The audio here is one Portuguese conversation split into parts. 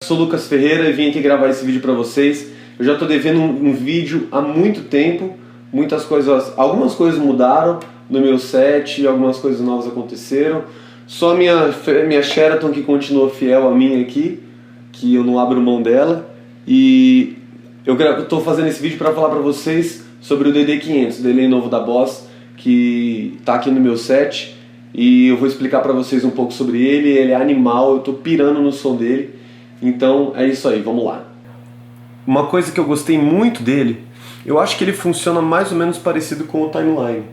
Eu sou o Lucas Ferreira e vim aqui gravar esse vídeo para vocês. Eu já estou devendo um vídeo há muito tempo, algumas coisas mudaram no meu set, algumas coisas novas aconteceram. Só minha Sheraton que continua fiel a mim aqui, que eu não abro mão dela. E eu estou fazendo esse vídeo para falar para vocês sobre o DD500, o delay novo da Boss, que está aqui no meu set. E eu vou explicar para vocês um pouco sobre ele. Ele é animal, eu estou pirando no som dele. Então é isso aí, vamos lá. Uma coisa que eu gostei muito dele, eu acho que ele funciona mais ou menos parecido com o Timeline.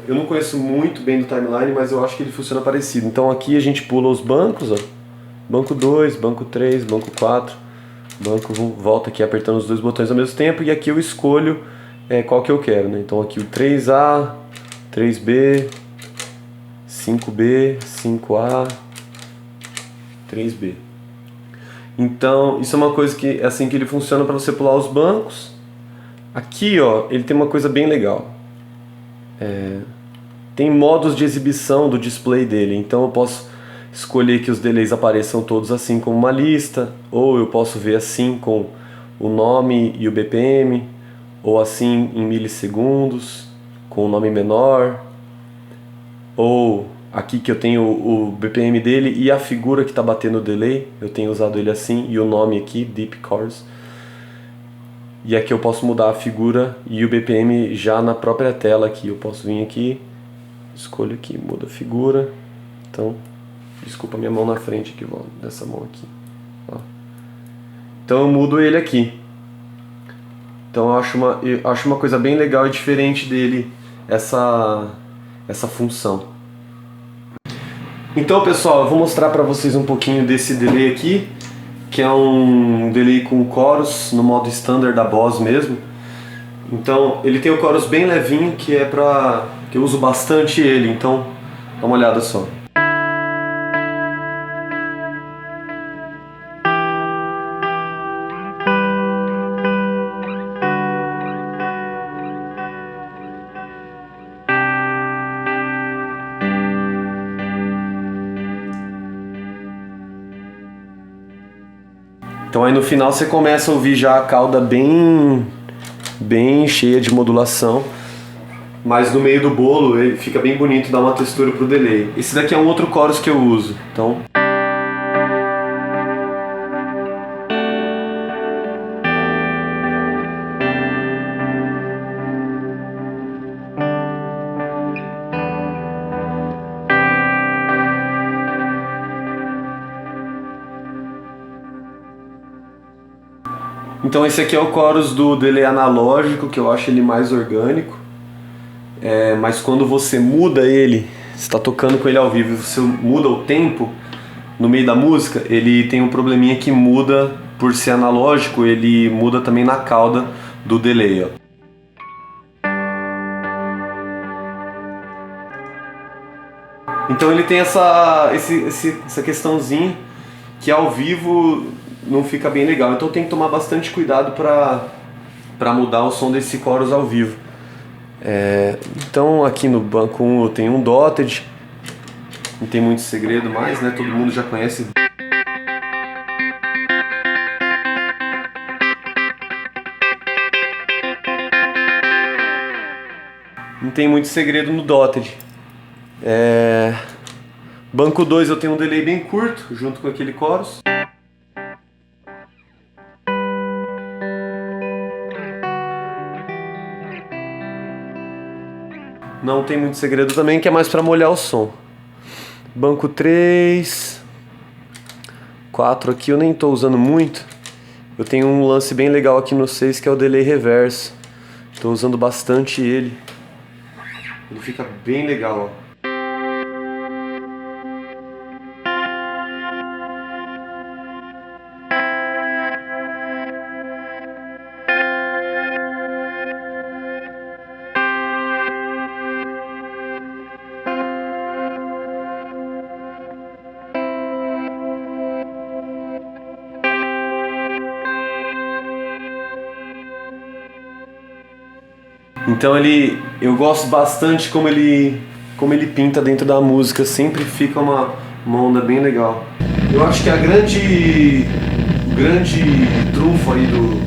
Eu não conheço muito bem do Timeline, mas eu acho que ele funciona parecido. Então aqui a gente pula os bancos, ó. Banco 2, banco 3, banco 4, banco, volta aqui apertando os dois botões ao mesmo tempo, e aqui eu escolho qual que eu quero, né? Então aqui o 3A, 3B, 5B, 5A, 3B. Então isso é uma coisa que assim que ele funciona para você pular os bancos. Aqui, ó, ele tem uma coisa bem legal. Tem modos de exibição do display dele, então eu posso escolher que os delays apareçam todos assim como uma lista, ou eu posso ver assim com o nome e o BPM, ou assim em milissegundos com o nome menor, ou aqui que eu tenho o BPM dele e a figura que está batendo o delay, eu tenho usado ele assim, e o nome aqui, Deep Chorus. E aqui eu posso mudar a figura e o BPM já na própria tela aqui. Eu posso vir aqui, escolho aqui, muda a figura. Então, desculpa a minha mão na frente aqui, dessa mão aqui. Ó. Então eu mudo ele aqui. Então eu acho uma coisa bem legal e diferente dele, essa função. Então pessoal, eu vou mostrar para vocês um pouquinho desse delay aqui, que é um delay com chorus no modo standard da Boss mesmo. Então ele tem o chorus bem levinho, que eu uso bastante ele, então dá uma olhada só. Então aí no final você começa a ouvir já a cauda bem cheia de modulação, mas no meio do bolo ele fica bem bonito, dá uma textura pro delay. Esse daqui é um outro chorus que eu uso. Então esse aqui é o chorus do delay analógico, que eu acho ele mais orgânico. Mas quando você muda ele, você está tocando com ele ao vivo, você muda o tempo no meio da música, ele tem um probleminha que muda, por ser analógico, ele muda também na cauda do delay, ó. Então ele tem essa questãozinha que ao vivo não fica bem legal, então tem que tomar bastante cuidado para mudar o som desse chorus ao vivo. Então aqui no banco 1 eu tenho um dotted, não tem muito segredo mais, né? Todo mundo já conhece. Não tem muito segredo no dotted. Banco 2 eu tenho um delay bem curto, junto com aquele chorus. Não tem muito segredo também, que é mais para molhar o som. Banco 3, 4 aqui eu nem estou usando muito. Eu tenho um lance bem legal aqui no 6, que é o delay reverso. Estou usando bastante ele. Ele fica bem legal, ó. Então eu gosto bastante como ele pinta dentro da música, sempre fica uma onda bem legal. Eu acho que o grande trunfo aí do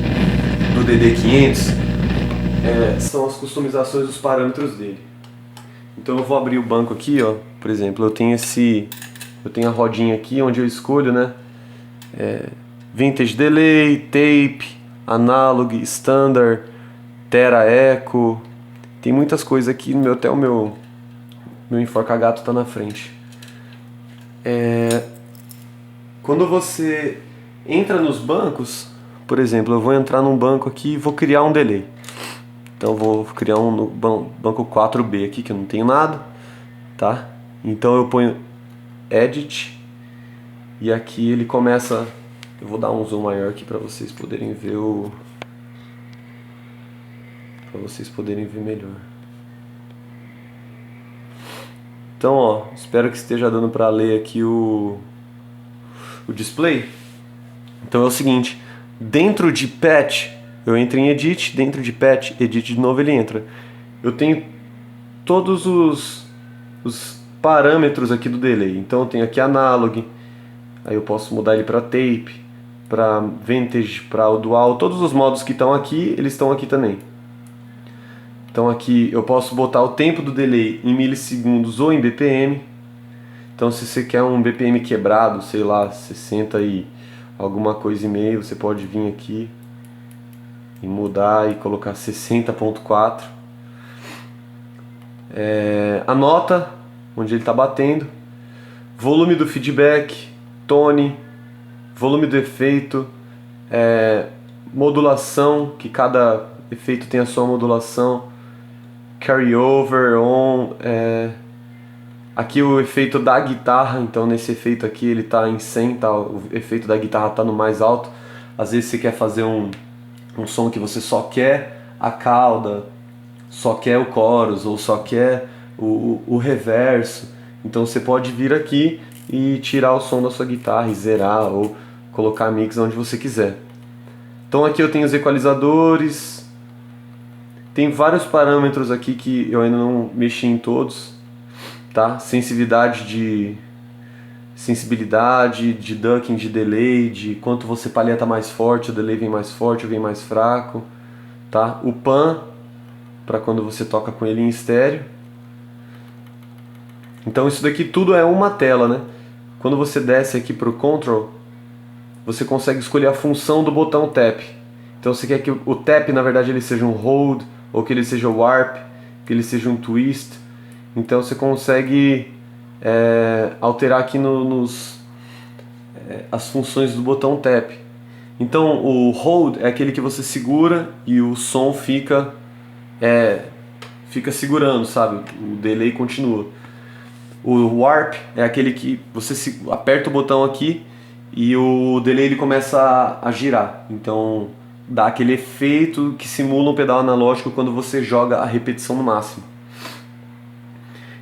DD500 são as customizações dos parâmetros dele. Então eu vou abrir o banco aqui, ó. Por exemplo, eu tenho a rodinha aqui onde eu escolho, né? Vintage Delay, Tape, Analog, Standard, Tera Echo. Tem muitas coisas aqui, até o meu enforca-gato tá na frente. Quando você entra nos bancos, por exemplo, eu vou entrar num banco aqui e vou criar um delay. Então eu vou criar um no banco 4B aqui, que eu não tenho nada, tá? Então eu ponho Edit e aqui ele começa. Eu vou dar um zoom maior aqui para vocês poderem ver melhor. Então, ó, espero que esteja dando para ler aqui o display. Então é o seguinte, dentro de Patch eu entro em Edit, dentro de Patch, Edit de novo ele entra. Eu tenho todos os parâmetros aqui do delay. Então eu tenho aqui Analog, aí eu posso mudar ele para Tape, para Vintage, para o Dual. Todos os modos que estão aqui, eles estão aqui também. Então aqui eu posso botar o tempo do delay em milissegundos ou em BPM. Então se você quer um BPM quebrado, sei lá, 60 e alguma coisa e meio, você pode vir aqui e mudar e colocar 60.4. A nota, onde ele está batendo, volume do feedback, tone, volume do efeito, modulação, que cada efeito tem a sua modulação, carryover, on, aqui o efeito da guitarra. Então nesse efeito aqui ele está em 100, tá? O efeito da guitarra está no mais alto. Às vezes você quer fazer um som que você só quer a cauda, só quer o chorus ou só quer o reverso. Então você pode vir aqui e tirar o som da sua guitarra e zerar ou colocar mix onde você quiser. Então aqui eu tenho os equalizadores, tem vários parâmetros aqui que eu ainda não mexi em todos, tá? Sensibilidade, de ducking, de delay, de quanto você palheta mais forte, o delay vem mais forte ou vem mais fraco, tá? O pan, para quando você toca com ele em estéreo. Então isso daqui tudo é uma tela, né? Quando você desce aqui para o Control, você consegue escolher a função do botão Tap. Então você quer que o Tap, na verdade, ele seja um Hold, ou que ele seja Warp, que ele seja um Twist. Então você consegue alterar aqui as funções do botão Tap. Então o Hold é aquele que você segura e o som fica segurando, sabe? O delay continua. O Warp é aquele que você aperta o botão aqui e o delay ele começa a girar. Então dá aquele efeito que simula um pedal analógico quando você joga a repetição no máximo.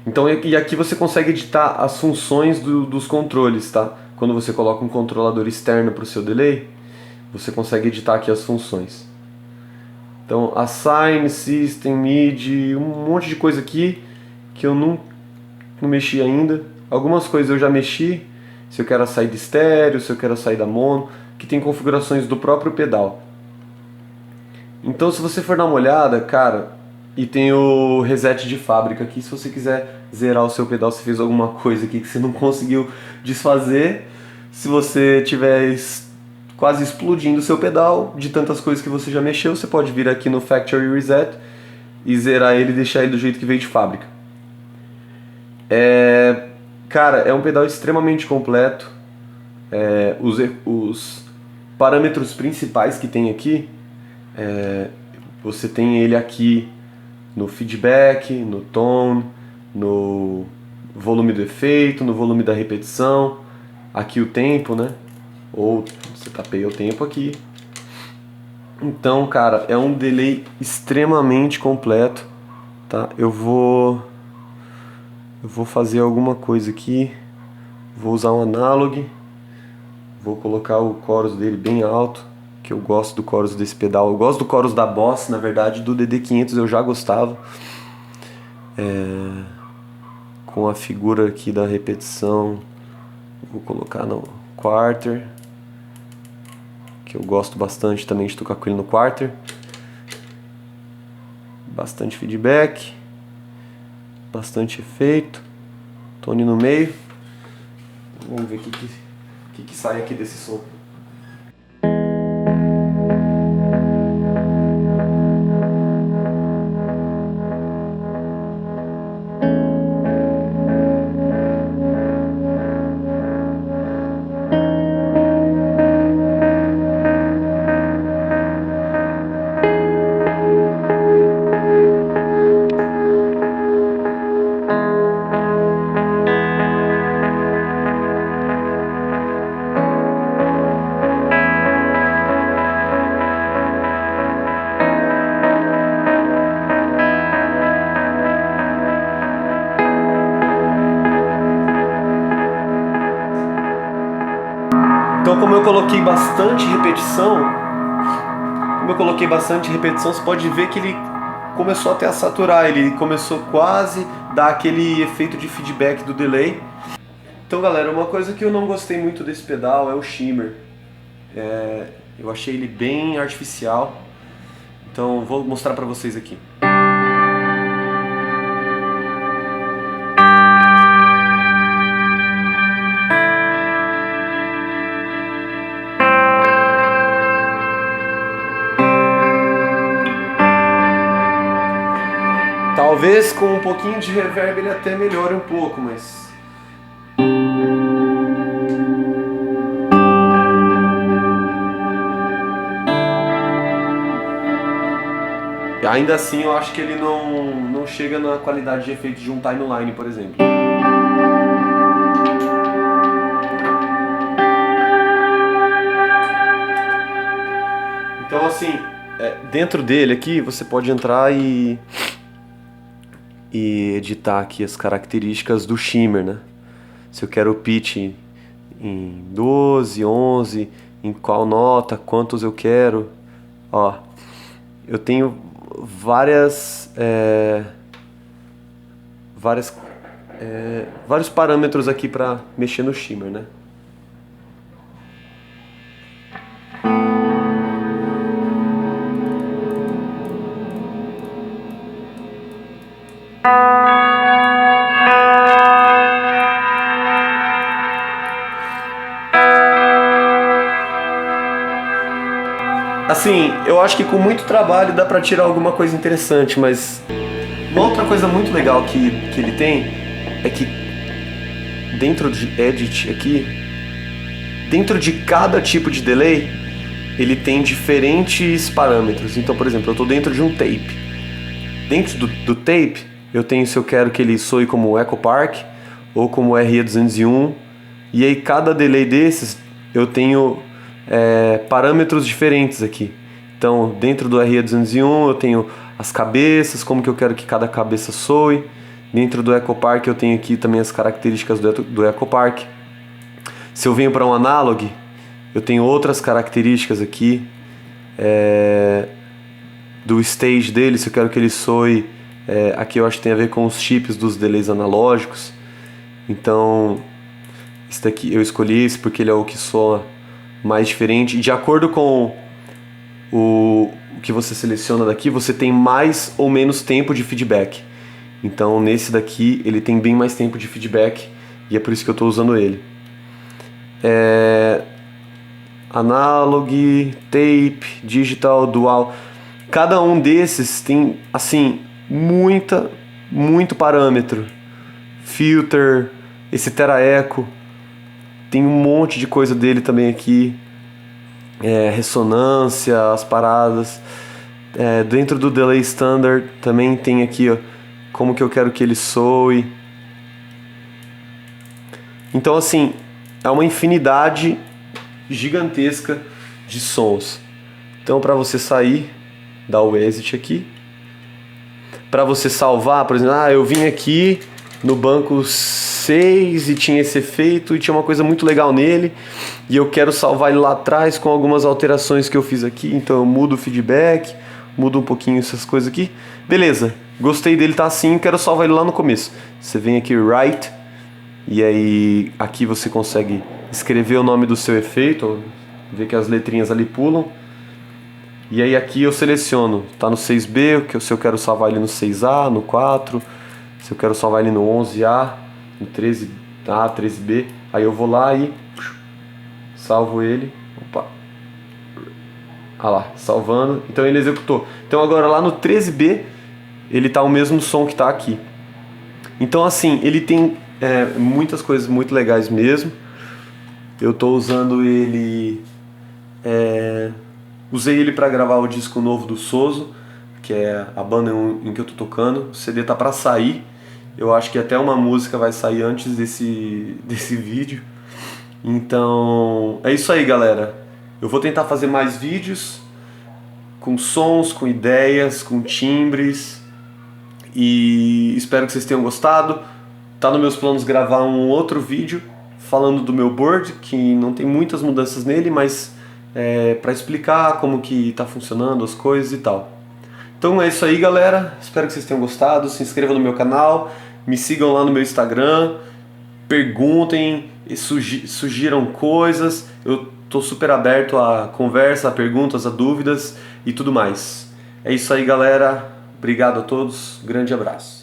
Então, e aqui você consegue editar as funções dos controles, tá? Quando você coloca um controlador externo para o seu delay, você consegue editar aqui as funções. Então, Assign, System, MIDI, um monte de coisa aqui que eu não mexi ainda. Algumas coisas eu já mexi, se eu quero sair de estéreo, se eu quero sair da mono, que tem configurações do próprio pedal. Então se você for dar uma olhada, cara, e tem o reset de fábrica aqui, se você quiser zerar o seu pedal, se fez alguma coisa aqui que você não conseguiu desfazer, se você tiver quase explodindo o seu pedal de tantas coisas que você já mexeu, você pode vir aqui no Factory Reset e zerar ele e deixar ele do jeito que veio de fábrica. Cara, é um pedal extremamente completo. Os parâmetros principais que tem aqui, você tem ele aqui no feedback, no tone, no volume do efeito, no volume da repetição, aqui o tempo, né? Ou você tapeia o tempo aqui. Então, cara, é um delay extremamente completo, tá? Eu vou fazer alguma coisa aqui. Vou usar um analog. Vou colocar o chorus dele bem alto, que eu gosto do chorus desse pedal. Eu gosto do chorus da Boss, na verdade, do DD500 eu já gostava. Com a figura aqui da repetição, vou colocar no quarter, que eu gosto bastante também de tocar com ele no quarter. Bastante feedback, bastante efeito, tone no meio. Vamos ver o que sai aqui desse som. Então, como eu coloquei bastante repetição, você pode ver que ele começou até a saturar, ele começou quase a dar aquele efeito de feedback do delay. Então, galera, uma coisa que eu não gostei muito desse pedal é o shimmer. Eu achei ele bem artificial, então vou mostrar pra vocês aqui. Talvez com um pouquinho de reverb ele até melhore um pouco, mas... ainda assim eu acho que ele não chega na qualidade de efeito de um timeline, por exemplo. Então assim, dentro dele aqui você pode entrar e editar aqui as características do shimmer, né? Se eu quero o pitch em 12, 11, em qual nota, quantos eu quero. Ó, eu tenho vários parâmetros aqui para mexer no shimmer, né? Assim, eu acho que com muito trabalho dá pra tirar alguma coisa interessante, mas uma outra coisa muito legal que ele tem é que dentro de Edit aqui, dentro de cada tipo de delay, ele tem diferentes parâmetros. Então, por exemplo, eu estou dentro de um tape. Dentro do tape, eu tenho se eu quero que ele soe como Echo Park ou como RE201, e aí cada delay desses eu tenho parâmetros diferentes aqui. Então, dentro do RE201 eu tenho as cabeças, como que eu quero que cada cabeça soe. Dentro do Echo Park eu tenho aqui também as características do Echo Park. Se eu venho para um analog, eu tenho outras características aqui do stage dele, se eu quero que ele soe. Aqui eu acho que tem a ver com os chips dos delays analógicos. Então, esse daqui eu escolhi esse porque ele é o que soa mais diferente. E de acordo com o que você seleciona daqui, você tem mais ou menos tempo de feedback. Então nesse daqui ele tem bem mais tempo de feedback e é por isso que eu estou usando ele. Analog, tape, digital, dual. Cada um desses tem assim muito parâmetro. Filter, esse Tera Echo, tem um monte de coisa dele também aqui. Ressonância, as paradas. Dentro do Delay Standard também tem aqui, ó, como que eu quero que ele soe. Então assim, é uma infinidade gigantesca de sons. Então para você sair, dá o exit aqui. Para você salvar, por exemplo, eu vim aqui no banco 6 e tinha esse efeito e tinha uma coisa muito legal nele e eu quero salvar ele lá atrás com algumas alterações que eu fiz aqui. Então eu mudo o feedback, mudo um pouquinho essas coisas aqui. Beleza, gostei dele, tá assim, quero salvar ele lá no começo. Você vem aqui, Write, e aí aqui você consegue escrever o nome do seu efeito, ver que as letrinhas ali pulam. E aí aqui eu seleciono, tá no 6B, se eu quero salvar ele no 6A, no 4, se eu quero salvar ele no 11A, no 13A, 13B, aí eu vou lá e salvo ele. Opa. Ah lá, salvando. Então ele executou. Então agora lá no 13B ele tá o mesmo som que tá aqui. Então assim, ele tem muitas coisas muito legais mesmo. Eu tô usando ele... usei ele para gravar o disco novo do Soso, que é a banda em que eu tô tocando. O CD tá para sair. Eu acho que até uma música vai sair antes desse vídeo. Então é isso aí, galera. Eu vou tentar fazer mais vídeos com sons, com ideias, com timbres, e espero que vocês tenham gostado. Tá nos meus planos gravar um outro vídeo falando do meu board, que não tem muitas mudanças nele, mas para explicar como que tá funcionando as coisas e tal. Então é isso aí, galera. Espero que vocês tenham gostado. Se inscrevam no meu canal, me sigam lá no meu Instagram, perguntem, sugiram coisas. Eu tô super aberto a conversa, a perguntas, a dúvidas e tudo mais. É isso aí, galera. Obrigado a todos. Grande abraço.